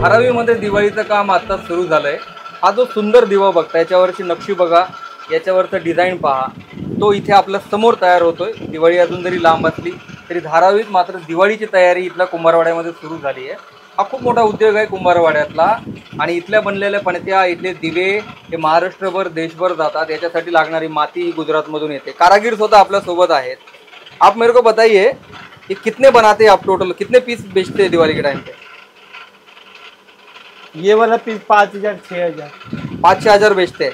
धारावीमध्ये दिवाळीचं काम आता सुरू झालंय। हा जो सुंदर दिवा बघता, याच्यावरची नक्षी बघा, याच्यावरचं डिझाईन पहा, तो इथे आपल्या समोर तयार होतोय। दिवाळी अजून जरी लांब असली तरी धारावीत मात्र दिवाळीची तयारी इथल्या कुंभारवाड्यामध्ये सुरू झाली आहे। हा खूप मोठा उद्योग आहे कुंभारवाड्यातला आणि इथल्या बनलेल्या पणत्या, इथले दिवे हे महाराष्ट्रभर देशभर जातात। याच्यासाठी लागणारी माती गुजरातमधून येते। कारागीर स्वतः आपल्या सोबत आहेत। आप मेरे को बताइए कि कितने बनाते हैं आप, टोटल कितने पीस बेचते हैं दिवाली के टाइम पे? ये वाला पीस 5,000 6,000 5-6 हज़ार बेचते हैं।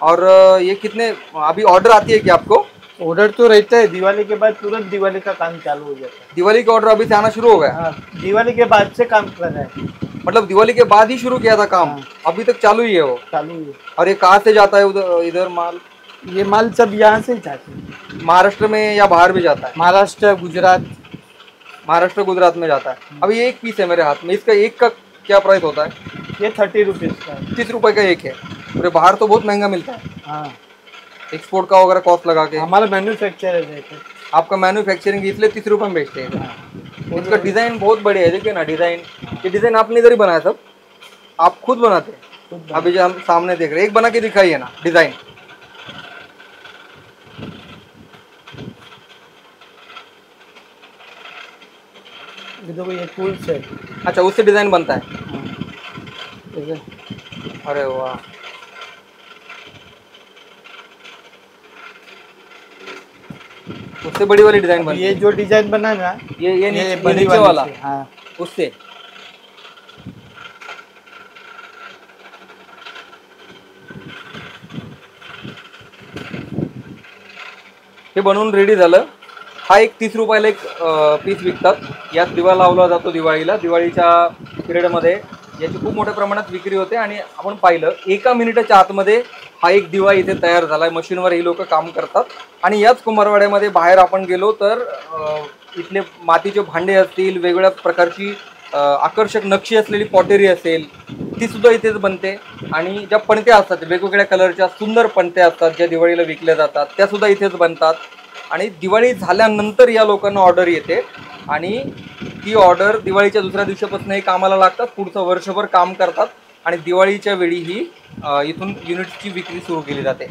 और ये कितने अभी ऑर्डर आती है क्या आपको? ऑर्डर तो रहता है, दिवाली के बाद तुरंत दिवाली का काम चालू हो जाता है। दिवाली का ऑर्डर अभी से आना शुरू हो गया? हाँ, दिवाली के बाद से काम कर रहा है। मतलब दिवाली के बाद ही शुरू किया था काम? हाँ। अभी तक चालू ही है वो? चालू है। और ये कहाँ से जाता है उधर इधर माल? ये माल सब यहाँ से ही जाते हैं। महाराष्ट्र में या बाहर भी जाता है? महाराष्ट्र, गुजरात। महाराष्ट्र गुजरात में जाता है। अभी ये एक पीस है मेरे हाथ में, इसका एक का क्या प्राइस होता है? ये 30 रुपीज़ का है। 30 रुपए का एक है। अरे बाहर तो बहुत महंगा मिलता है। हाँ, एक्सपोर्ट का वगैरह कॉस्ट लगा के। हमारा मैन्युफैक्चर है। आपका मैन्युफैक्चरिंग इसलिए 30 रुपए में बेचते हैं। हाँ। इसका डिजाइन बहुत बढ़िया है, देखिए ना डिजाइन। ये डिजाइन आपने इधर ही बनाया सब? आप खुद बनाते हैं? अभी जो हम सामने देख रहे हैं, एक बना के दिखाइए ना डिजाइन। ये देखो, ये फुल सेट। अच्छा, उससे डिजाइन बनता है? ठीक है। अरे वाह, उससे बड़ी वाली डिजाइन बनती ये है। जो डिजाइन बना ना, ये बड़ी नीचे वाला? से, हाँ। उससे हे बनवून रेडी झालं। हा एक 30 रुपयाला एक पीस विकतात। यात दिवा लावला जातो दिवाळीला। दिवाळीच्या पिरियडमध्ये याची खूप मोठ्या प्रमाणात विक्री होते आणि आपण पाहिलं 1 मिनिटाच्या आतमध्ये हा एक दिवा इथे तयार झालाय। मशीनवर ही लोक काम करतात आणि याच कुंभारवाड्यामध्ये बाहेर आपण गेलो तर इथले मातीचे भांडे असतील, वेगवेगळ्या प्रकारची आकर्षक नक्षी असलेली पॉटेरी असेल, ती सुद्धा इथेच बनते। आणि ज्या पणत्या असतात, वेगवेगळ्या कलरच्या सुंदर पणत्या असतात ज्या दिवाळीला विकल्या जातात, त्या सुद्धा इथेच बनतात। आणि दिवाळी झाल्यानंतर या लोकांना ऑर्डर येते आणि ती ऑर्डर दिवाळीच्या दुसऱ्या दिवसापासून हे कामाला लागतात, पुढचं वर्षभर काम करतात आणि दिवाळीच्या वेळी ही इथून युनिट्सची विक्री सुरू केली जाते।